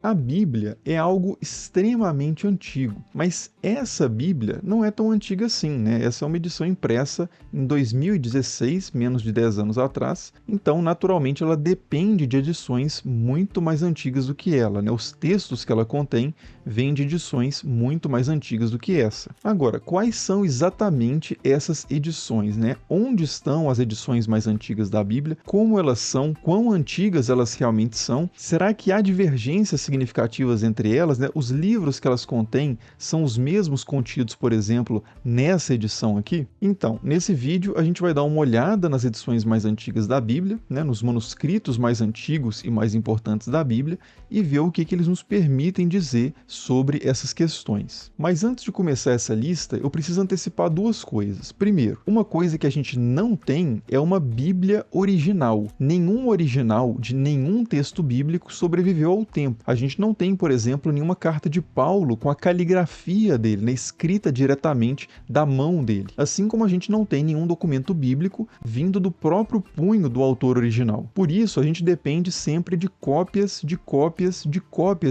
a Bíblia é algo extremamente antigo, mas essa Bíblia não é tão antiga assim, né? Essa é uma edição impressa em 2016, menos de 10 anos atrás, então naturalmente ela depende de edições muito mais antigas do que ela, né? Os textos que ela contém vêm de edições muito mais antigas do que essa. Agora, quais são exatamente essas edições, né? Onde estão as edições mais antigas da Bíblia? Como elas são? Quão antigas elas realmente são? Será que há divergências significativas entre elas, né? Os livros que elas contêm são os mesmos contidos, por exemplo, nessa edição aqui? Então, nesse vídeo a gente vai dar uma olhada nas edições mais antigas da Bíblia, né? Nos manuscritos mais antigos e mais importantes da Bíblia e ver o que eles nos permitem dizer sobre essas questões. Mas antes de começar essa lista, eu preciso antecipar duas coisas. Primeiro, uma coisa que a gente não tem é uma Bíblia original. Nenhum original de nenhum texto bíblico sobreviveu ao tempo. A gente não tem, por exemplo, nenhuma carta de Paulo com a caligrafia dele, né, escrita diretamente da mão dele. Assim como a gente não tem nenhum documento bíblico vindo do próprio punho do autor original. Por isso, a gente depende sempre de cópias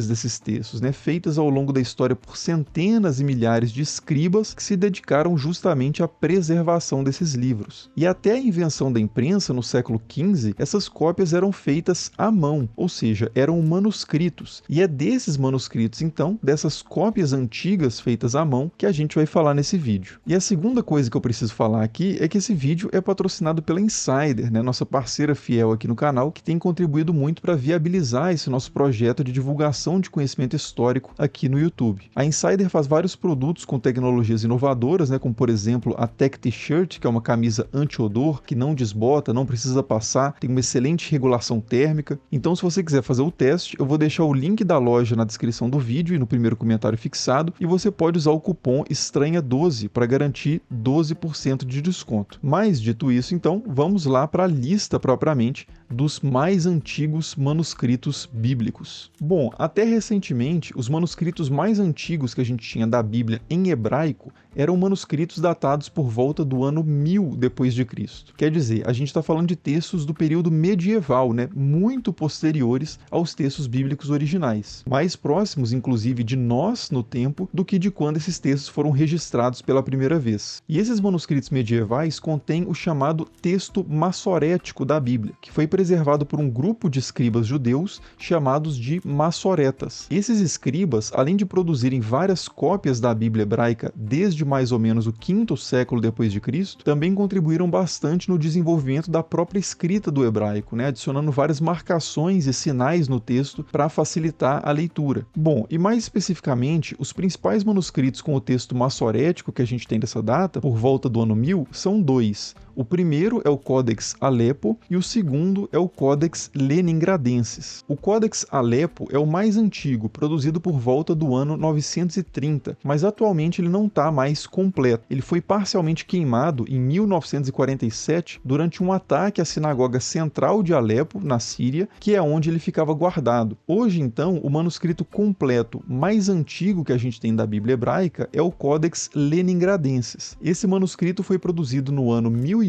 desses textos, né, feitas ao longo da história por centenas e milhares de escribas que se dedicaram justamente à preservação desses livros. E até a invenção da imprensa, no século XV, essas cópias eram feitas à mão, ou seja, eram manuscritos. E é desses manuscritos, então, dessas cópias antigas feitas à mão, que a gente vai falar nesse vídeo. E a segunda coisa que eu preciso falar aqui é que esse vídeo é patrocinado pela Insider, né, nossa parceira fiel aqui no canal, que tem contribuído muito para viabilizar esse nosso projeto de divulgação de conhecimento histórico aqui no YouTube. A Insider faz vários produtos com tecnologias inovadoras, né, como por exemplo a Tech T-Shirt, que é uma camisa anti-odor, que não desbota, não precisa passar, tem uma excelente regulação térmica. Então, se você quiser fazer o teste, eu vou deixar o link da loja na descrição do vídeo e no primeiro comentário fixado, e você pode usar o cupom ESTRANHA12 para garantir 12% de desconto. Mas, dito isso, então, vamos lá para a lista propriamente dos mais antigos manuscritos bíblicos. Bom, até recentemente, os manuscritos mais antigos que a gente tinha da Bíblia em hebraico eram manuscritos datados por volta do ano 1000 depois de Cristo. Quer dizer, a gente está falando de textos do período medieval, né, muito posteriores aos textos bíblicos originais, mais próximos, inclusive, de nós no tempo do que de quando esses textos foram registrados pela primeira vez. E esses manuscritos medievais contêm o chamado texto massorético da Bíblia, que foi preservado por um grupo de escribas judeus chamados de massoretas. Esses escribas, além de produzirem várias cópias da Bíblia hebraica desde mais ou menos o 5º século depois de Cristo, também contribuíram bastante no desenvolvimento da própria escrita do hebraico, né, adicionando várias marcações e sinais no texto para facilitar a leitura. Bom, e mais especificamente, os principais manuscritos com o texto massorético que a gente tem dessa data, por volta do ano 1000, são dois. O primeiro é o Codex Alepo e o segundo é o Codex Leningradenses. O Codex Alepo é o mais antigo, produzido por volta do ano 930, mas atualmente ele não está mais completo. Ele foi parcialmente queimado em 1947 durante um ataque à sinagoga central de Alepo, na Síria, que é onde ele ficava guardado. Hoje, então, o manuscrito completo mais antigo que a gente tem da Bíblia hebraica é o Codex Leningradenses. Esse manuscrito foi produzido no ano 1008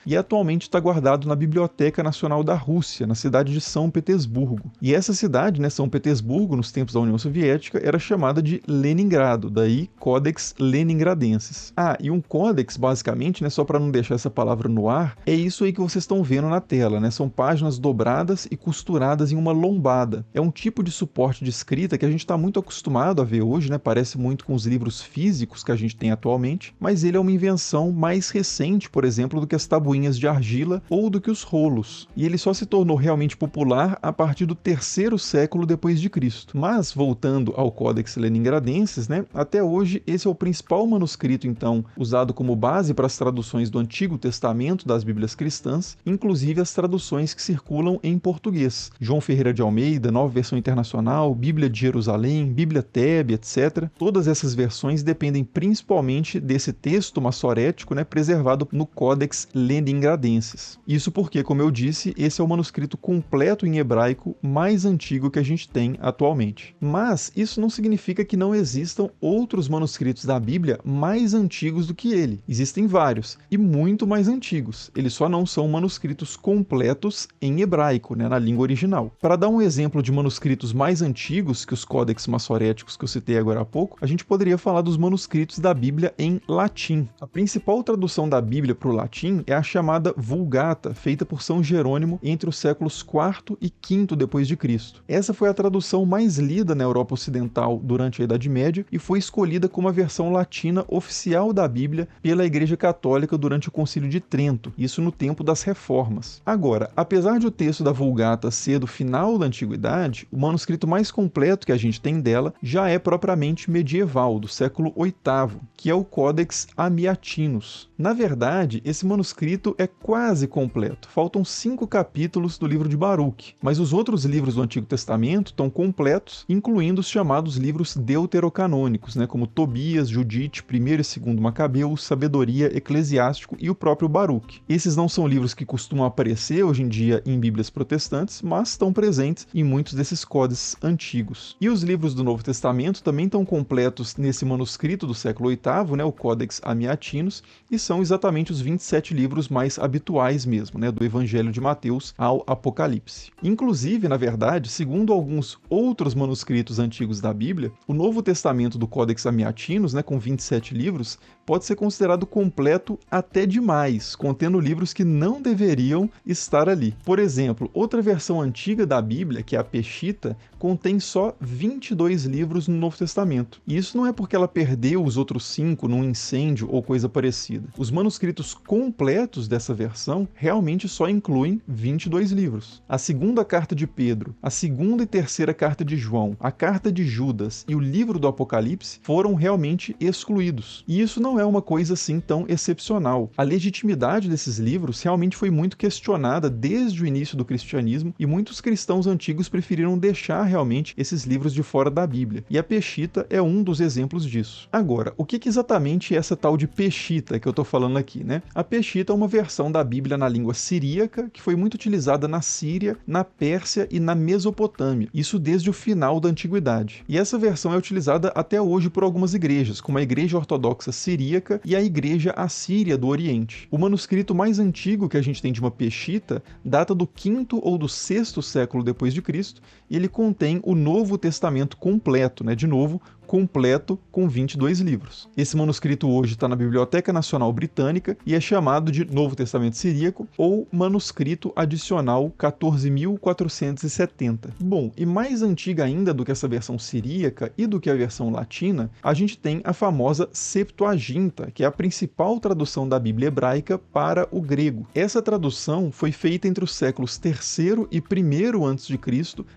e atualmente está guardado na Biblioteca Nacional da Rússia, na cidade de São Petersburgo. E essa cidade, né, São Petersburgo, nos tempos da União Soviética, era chamada de Leningrado, daí Codex Leningradenses. Ah, e um códex, basicamente, né, só para não deixar essa palavra no ar, é isso aí que vocês estão vendo na tela, né? São páginas dobradas e costuradas em uma lombada. É um tipo de suporte de escrita que a gente está muito acostumado a ver hoje, né? Parece muito com os livros físicos que a gente tem atualmente, mas ele é uma invenção mais recente, por exemplo, do que as tabuinhas de argila ou do que os rolos. E ele só se tornou realmente popular a partir do 3º século depois de Cristo. Mas, voltando ao Codex Leningradenses, né, até hoje esse é o principal manuscrito, então, usado como base para as traduções do Antigo Testamento das Bíblias cristãs, inclusive as traduções que circulam em português. João Ferreira de Almeida, Nova Versão Internacional, Bíblia de Jerusalém, Bíblia Tebe, etc. Todas essas versões dependem principalmente desse texto massorético, né, preservado no Codex Leningradenses. Isso porque, como eu disse, esse é o manuscrito completo em hebraico mais antigo que a gente tem atualmente. Mas isso não significa que não existam outros manuscritos da Bíblia mais antigos do que ele. Existem vários, e muito mais antigos. Eles só não são manuscritos completos em hebraico, né, na língua original. Para dar um exemplo de manuscritos mais antigos que os códex massoréticos que eu citei agora há pouco, a gente poderia falar dos manuscritos da Bíblia em latim. A principal tradução da Bíblia para o latim é a chamada Vulgata, feita por São Jerônimo entre os séculos IV e V depois de Cristo. Essa foi a tradução mais lida na Europa Ocidental durante a Idade Média e foi escolhida como a versão latina oficial da Bíblia pela Igreja Católica durante o Concílio de Trento, isso no tempo das Reformas. Agora, apesar de o texto da Vulgata ser do final da Antiguidade, o manuscrito mais completo que a gente tem dela já é propriamente medieval, do século VIII, que é o Codex Amiatinus. Na verdade, esse manuscrito é quase completo. Faltam 5 capítulos do livro de Baruque, mas os outros livros do Antigo Testamento estão completos, incluindo os chamados livros deuterocanônicos, né, como Tobias, Judite, 1º e 2º Macabeus, Sabedoria, Eclesiástico e o próprio Baruque. Esses não são livros que costumam aparecer hoje em dia em Bíblias protestantes, mas estão presentes em muitos desses códices antigos. E os livros do Novo Testamento também estão completos nesse manuscrito do século VIII, né, o Codex Amiatinus, e são exatamente os 27 livros mais habituais mesmo, né, do Evangelho de Mateus ao Apocalipse. Inclusive, na verdade, segundo alguns outros manuscritos antigos da Bíblia, o Novo Testamento do Codex Amiatinus, né, com 27 livros, pode ser considerado completo até demais, contendo livros que não deveriam estar ali. Por exemplo, outra versão antiga da Bíblia, que é a Peshitta, contém só 22 livros no Novo Testamento. E isso não é porque ela perdeu os outros 5 num incêndio ou coisa parecida. Os manuscritos completos dessa versão realmente só incluem 22 livros. A segunda carta de Pedro, a segunda e terceira carta de João, a carta de Judas e o livro do Apocalipse foram realmente excluídos. E isso não é uma coisa assim tão excepcional. A legitimidade desses livros realmente foi muito questionada desde o início do cristianismo e muitos cristãos antigos preferiram deixar realmente esses livros de fora da Bíblia. E a Peshitta é um dos exemplos disso. Agora, o que exatamente é essa tal de Peshitta que eu estou falando aqui, né? A Peshitta é uma versão da Bíblia na língua siríaca que foi muito utilizada na Síria, na Pérsia e na Mesopotâmia. Isso desde o final da Antiguidade. E essa versão é utilizada até hoje por algumas igrejas, como a Igreja Ortodoxa Siríaca e a Igreja Assíria do Oriente. O manuscrito mais antigo que a gente tem de uma Peshitta data do 5º ou do 6º século depois de Cristo, e ele contém o Novo Testamento completo, né? De novo, completo com 22 livros. Esse manuscrito hoje está na Biblioteca Nacional Britânica e é chamado de Novo Testamento Siríaco ou Manuscrito Adicional 14.470. Bom, e mais antiga ainda do que essa versão siríaca e do que a versão latina, a gente tem a famosa Septuaginta, que é a principal tradução da Bíblia hebraica para o grego. Essa tradução foi feita entre os séculos III e I a.C.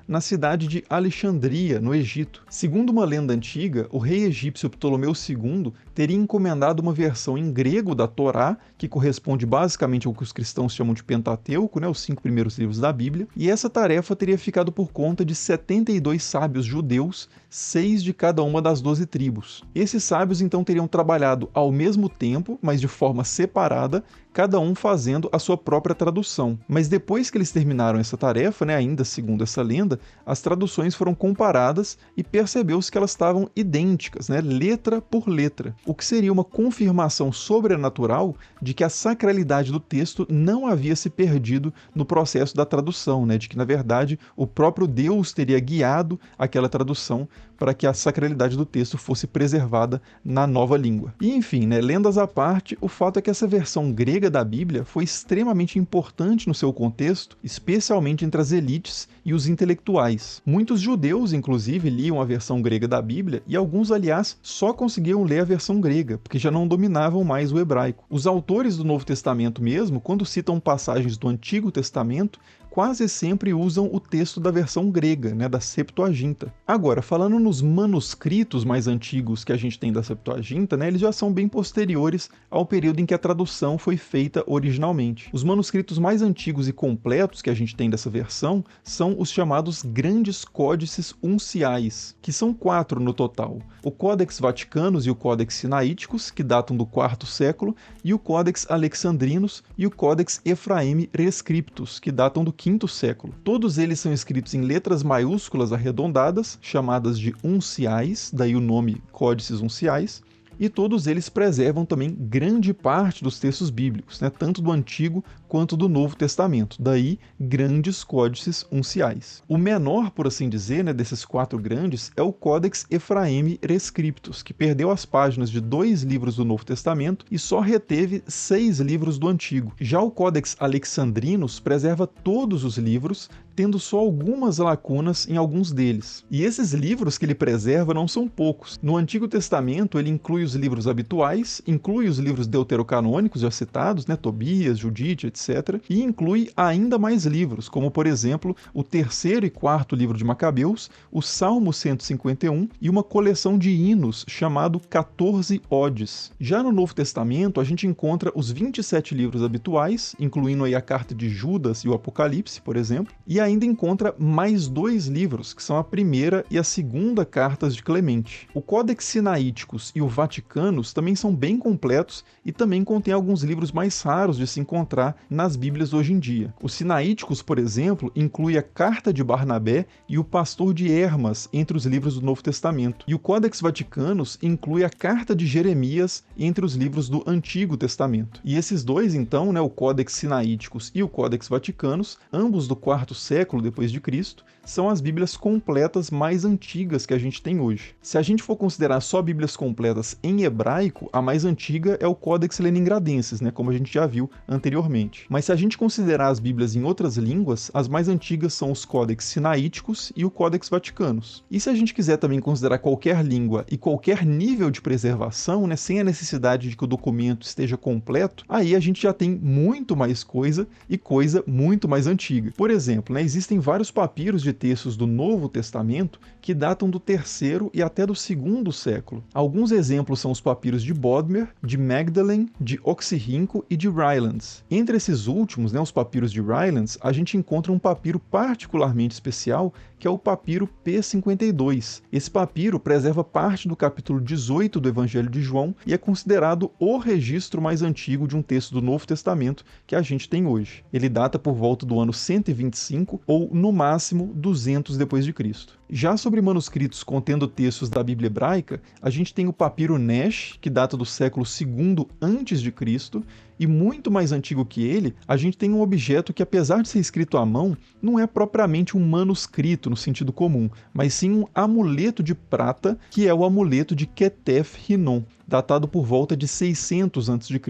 na cidade de Alexandria, no Egito. Segundo uma lenda antiga, o rei egípcio Ptolomeu II teria encomendado uma versão em grego da Torá, que corresponde basicamente ao que os cristãos chamam de Pentateuco, né, os 5 primeiros livros da Bíblia, e essa tarefa teria ficado por conta de 72 sábios judeus, 6 de cada uma das 12 tribos. Esses sábios então teriam trabalhado ao mesmo tempo, mas de forma separada, cada um fazendo a sua própria tradução. Mas depois que eles terminaram essa tarefa, né, ainda segundo essa lenda, as traduções foram comparadas e percebeu-se que elas estavam idênticas, né, letra por letra, o que seria uma confirmação sobrenatural de que a sacralidade do texto não havia se perdido no processo da tradução, né, de que, na verdade, o próprio Deus teria guiado aquela tradução para que a sacralidade do texto fosse preservada na nova língua. E, enfim, né, lendas à parte, o fato é que essa versão grega da Bíblia foi extremamente importante no seu contexto, especialmente entre as elites e os intelectuais. Muitos judeus, inclusive, liam a versão grega da Bíblia e alguns, aliás, só conseguiam ler a versão grega, porque já não dominavam mais o hebraico. Os autores do Novo Testamento mesmo, quando citam passagens do Antigo Testamento, quase sempre usam o texto da versão grega, né, da Septuaginta. Agora, falando nos manuscritos mais antigos que a gente tem da Septuaginta, né, eles já são bem posteriores ao período em que a tradução foi feita originalmente. Os manuscritos mais antigos e completos que a gente tem dessa versão são os chamados Grandes Códices Unciais, que são 4 no total. O Codex Vaticanus e o Codex Sinaíticus, que datam do IV século, e o Codex Alexandrinus e o Codex Ephraemi Rescriptus, que datam do V século. Todos eles são escritos em letras maiúsculas arredondadas, chamadas de unciais, daí o nome Códices Unciais, e todos eles preservam também grande parte dos textos bíblicos, né, tanto do Antigo quanto do Novo Testamento, daí grandes códices unciais. O menor, por assim dizer, né, desses 4 grandes é o Codex Ephraemi Rescriptus, que perdeu as páginas de 2 livros do Novo Testamento e só reteve 6 livros do Antigo. Já o Codex Alexandrinus preserva todos os livros, tendo só algumas lacunas em alguns deles. E esses livros que ele preserva não são poucos. No Antigo Testamento ele inclui os livros habituais, inclui os livros deuterocanônicos já citados, né, Tobias, Judite, etc., e inclui ainda mais livros, como por exemplo o 3º e 4º livro de Macabeus, o Salmo 151 e uma coleção de hinos chamado 14 Odes. Já no Novo Testamento a gente encontra os 27 livros habituais, incluindo aí a carta de Judas e o Apocalipse, por exemplo, e ainda encontra mais 2 livros, que são a primeira e a segunda cartas de Clemente. O Codex Sinaíticus e o Vaticanus também são bem completos e também contém alguns livros mais raros de se encontrar nas Bíblias hoje em dia. O Sinaíticus, por exemplo, inclui a Carta de Barnabé e o Pastor de Hermas entre os livros do Novo Testamento. E o Codex Vaticanus inclui a Carta de Jeremias entre os livros do Antigo Testamento. E esses dois, então, né, o Codex Sinaíticus e o Codex Vaticanus, ambos do IV século depois de Cristo, são as Bíblias completas mais antigas que a gente tem hoje. Se a gente for considerar só Bíblias completas em hebraico, a mais antiga é o Codex Leningradenses, né, como a gente já viu anteriormente. Mas se a gente considerar as Bíblias em outras línguas, as mais antigas são os Codex Sinaíticos e o Codex Vaticanus. E se a gente quiser também considerar qualquer língua e qualquer nível de preservação, né, sem a necessidade de que o documento esteja completo, aí a gente já tem muito mais coisa e coisa muito mais antiga. Por exemplo, né, existem vários papiros de textos do Novo Testamento que datam do 3º e até do 2º século. Alguns exemplos são os papiros de Bodmer, de Magdalen, de Oxirrinco e de Rylands. Entre esses últimos, né, os papiros de Rylands, a gente encontra um papiro particularmente especial, que é o papiro P52. Esse papiro preserva parte do capítulo 18 do Evangelho de João e é considerado o registro mais antigo de um texto do Novo Testamento que a gente tem hoje. Ele data por volta do ano 125 ou, no máximo, 200 depois de Cristo. Já sobre manuscritos contendo textos da Bíblia hebraica, a gente tem o papiro Nesh, que data do século II a.C., e muito mais antigo que ele, a gente tem um objeto que, apesar de ser escrito à mão, não é propriamente um manuscrito no sentido comum, mas sim um amuleto de prata, que é o amuleto de Ketef Hinnom, datado por volta de 600 a.C.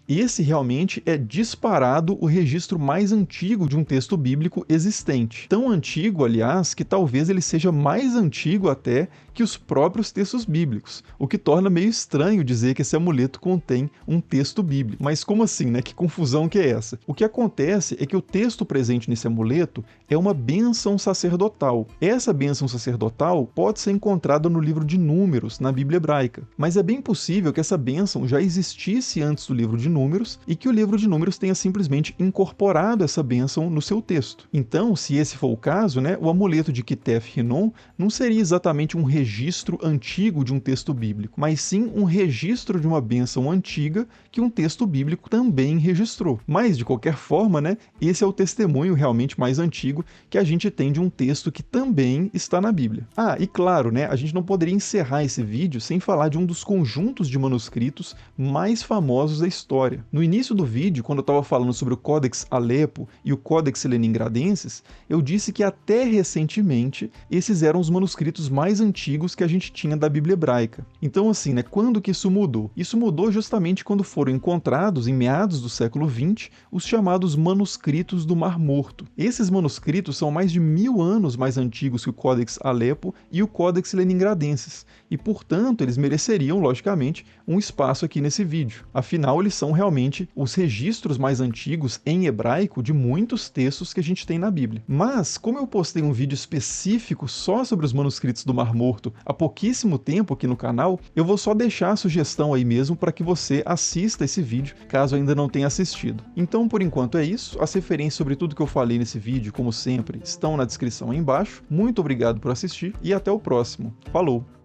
Esse realmente é disparado o registro mais antigo de um texto bíblico existente. Tão antigo, aliás, que talvez ele seja mais antigo até que os próprios textos bíblicos, o que torna meio estranho dizer que esse amuleto contém um texto bíblico. Mas como assim, né? Que confusão que é essa? O que acontece é que o texto presente nesse amuleto é uma bênção sacerdotal. Essa bênção sacerdotal pode ser encontrada no livro de Números, na Bíblia hebraica, mas é bem possível que essa bênção já existisse antes do livro de Números e que o livro de Números tenha simplesmente incorporado essa bênção no seu texto. Então, se esse for o caso, né, o amuleto de Ketef Hinnom não seria exatamente um registro antigo de um texto bíblico, mas sim um registro de uma bênção antiga que um texto bíblico também registrou. Mas, de qualquer forma, né, esse é o testemunho realmente mais antigo que a gente tem de um texto que também está na Bíblia. Ah, e claro, né, a gente não poderia encerrar esse vídeo sem falar de um dos conjuntos de manuscritos mais famosos da história. No início do vídeo, quando eu estava falando sobre o Codex Alepo e o Codex Leningradenses, eu disse que até recentemente esses eram os manuscritos mais antigos que a gente tinha da Bíblia hebraica. Então assim, né, quando que isso mudou? Isso mudou justamente quando foram encontrados, em meados do século XX, os chamados manuscritos do Mar Morto. Esses manuscritos são mais de 1000 anos mais antigos que o Codex Alepo e o Codex Leningradenses, e portanto eles mereceriam, logicamente, simplesmente um espaço aqui nesse vídeo. Afinal, eles são realmente os registros mais antigos em hebraico de muitos textos que a gente tem na Bíblia. Mas, como eu postei um vídeo específico só sobre os manuscritos do Mar Morto há pouquíssimo tempo aqui no canal, eu vou só deixar a sugestão aí mesmo para que você assista esse vídeo, caso ainda não tenha assistido. Então, por enquanto é isso. As referências sobre tudo que eu falei nesse vídeo, como sempre, estão na descrição aí embaixo. Muito obrigado por assistir e até o próximo. Falou!